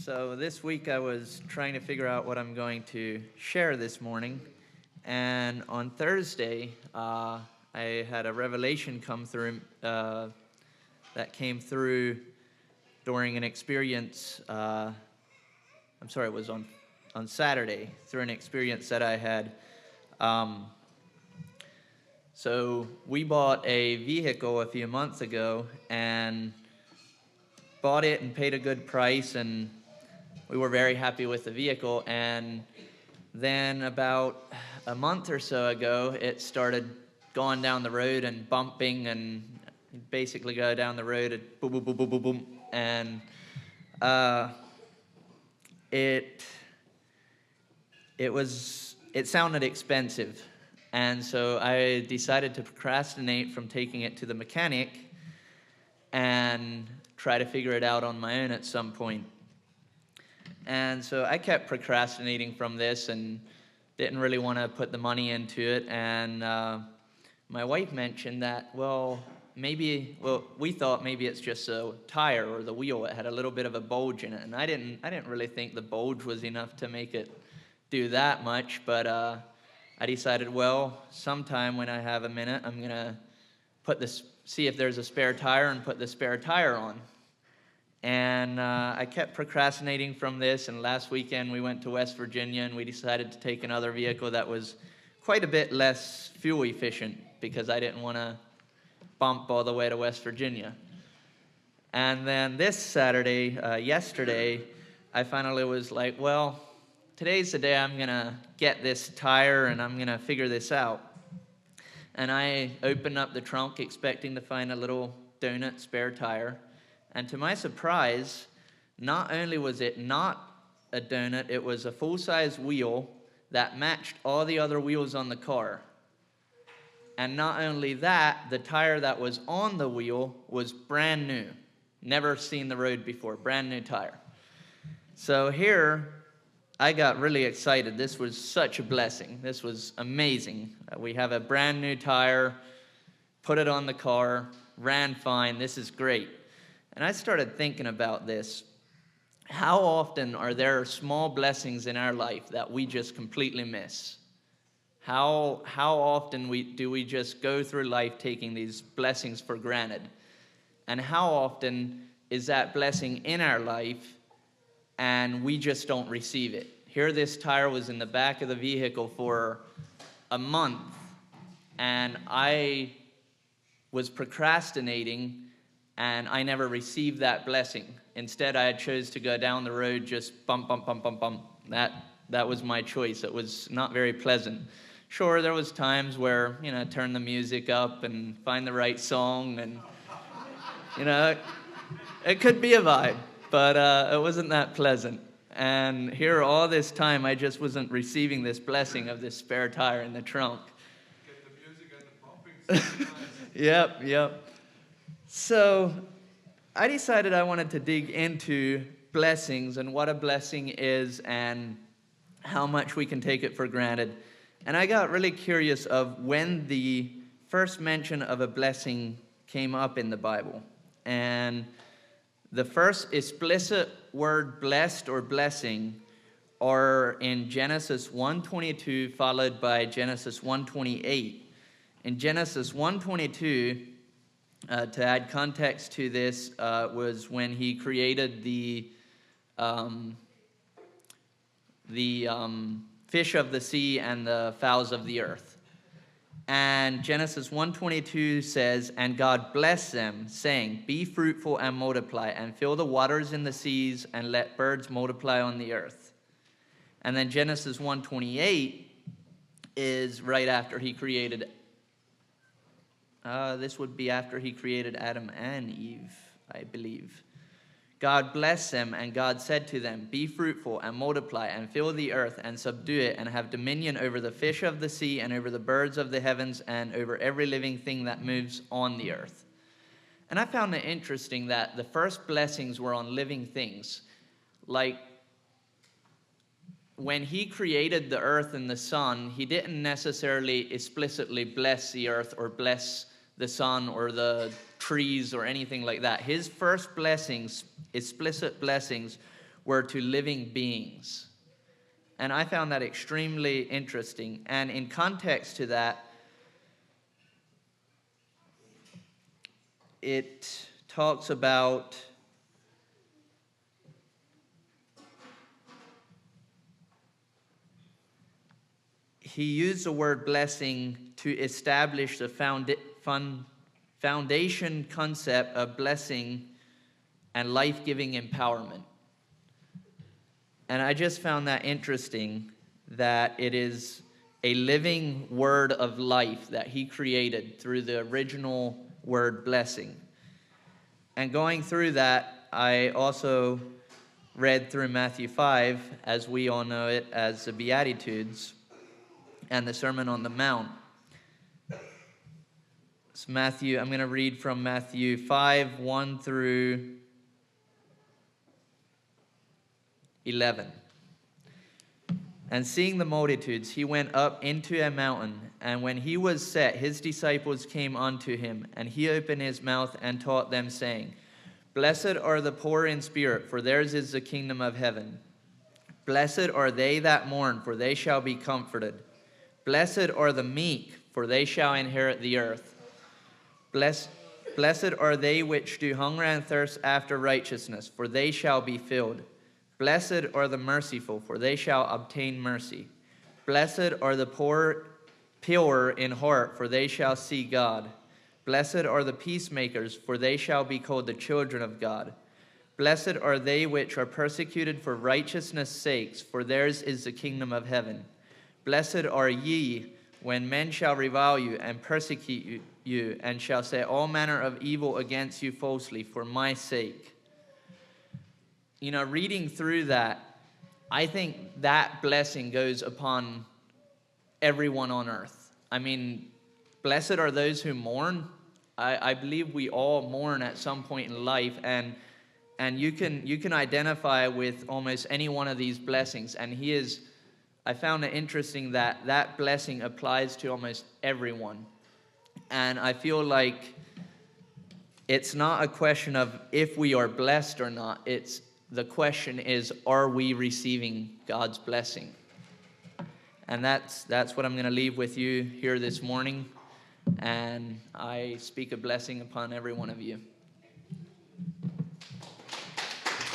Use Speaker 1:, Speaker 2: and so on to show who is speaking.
Speaker 1: So this week I was trying to figure out what I'm going to share this morning, and on Thursday I had a revelation come through that came through during an experience. It was on Saturday through an experience that I had. So we bought a vehicle a few months ago and bought it and paid a good price, and we were very happy with the vehicle. And then about a month or so ago, it started going down the road and bumping, and basically go down the road and boom, boom, boom, boom, boom, boom. And it sounded expensive. And so I decided to procrastinate from taking it to the mechanic and try to figure it out on my own at some point. And so I kept procrastinating from this and didn't really want to put the money into it. And my wife mentioned that, we thought maybe it's just a tire or the wheel. It had a little bit of a bulge in it. And I didn't really think the bulge was enough to make it do that much. But I decided, sometime when I have a minute, I'm going to see if there's a spare tire and put the spare tire on. And I kept procrastinating from this, and last weekend we went to West Virginia and we decided to take another vehicle that was quite a bit less fuel efficient because I didn't want to bump all the way to West Virginia. And then this Saturday, yesterday, I finally was like, today's the day I'm going to get this tire and I'm going to figure this out. And I opened up the trunk expecting to find a little donut spare tire. And to my surprise, not only was it not a donut, it was a full-size wheel that matched all the other wheels on the car. And not only that, the tire that was on the wheel was brand new. Never seen the road before, brand new tire. So here, I got really excited. This was such a blessing. This was amazing. We have a brand new tire, put it on the car, ran fine. This is great. And I started thinking about this. How often are there small blessings in our life that we just completely miss? How often do we just go through life taking these blessings for granted? And how often is that blessing in our life and we just don't receive it? Here this tire was in the back of the vehicle for a month, and I was procrastinating, and I never received that blessing. Instead, I chose to go down the road, just bump, bump, bump, bump, bump. That was my choice. It was not very pleasant. Sure, there was times where, turn the music up and find the right song, and, it could be a vibe, but it wasn't that pleasant. And here all this time, I just wasn't receiving this blessing of this spare tire in the trunk.
Speaker 2: Get the music and the pumping.
Speaker 1: Yep. So I decided I wanted to dig into blessings and what a blessing is and how much we can take it for granted. And I got really curious of when the first mention of a blessing came up in the Bible. And the first explicit word blessed or blessing are in Genesis 1:22 followed by Genesis 1:28. In Genesis 1:22, to add context to this, was when he created the fish of the sea and the fowls of the earth. And Genesis 1:22 says, "And God blessed them, saying, Be fruitful and multiply, and fill the waters in the seas, and let birds multiply on the earth." And then Genesis 1:28 is right after he created this would be after he created Adam and Eve, I believe. God blessed them, and God said to them, Be fruitful and multiply, and fill the earth, and subdue it, and have dominion over the fish of the sea, and over the birds of the heavens, and over every living thing that moves on the earth. And I found it interesting that the first blessings were on living things. Like, when he created the earth and the sun, he didn't necessarily explicitly bless the earth or bless the sun or the trees or anything like that. His first blessings, explicit blessings, were to living beings. And I found that extremely interesting. And in context to that, it talks about he used the word blessing to establish the foundation concept of blessing and life-giving empowerment. And I just found that interesting, that it is a living word of life that he created through the original word blessing. And going through that, I also read through Matthew 5, as we all know it as the Beatitudes and the Sermon on the Mount. So I'm going to read from Matthew 5, 1 through 11. And seeing the multitudes, he went up into a mountain, and when he was set, his disciples came unto him, and he opened his mouth and taught them, saying, Blessed are the poor in spirit, for theirs is the kingdom of heaven. Blessed are they that mourn, for they shall be comforted. Blessed are the meek, for they shall inherit the earth. Blessed are they which do hunger and thirst after righteousness, for they shall be filled. Blessed are the merciful, for they shall obtain mercy. Blessed are the pure in heart, for they shall see God. Blessed are the peacemakers, for they shall be called the children of God. Blessed are they which are persecuted for righteousness' sakes, for theirs is the kingdom of heaven. Blessed are ye when men shall revile you and persecute you, and shall say all manner of evil against you falsely for my sake. You know, reading through that, I think that blessing goes upon everyone on earth. I mean, blessed are those who mourn. I believe we all mourn at some point in life, and you can identify with almost any one of these blessings. And I found it interesting that that blessing applies to almost everyone. And I feel like it's not a question of if we are blessed or not. The question is, are we receiving God's blessing? And that's what I'm going to leave with you here this morning. And I speak a blessing upon every one of you.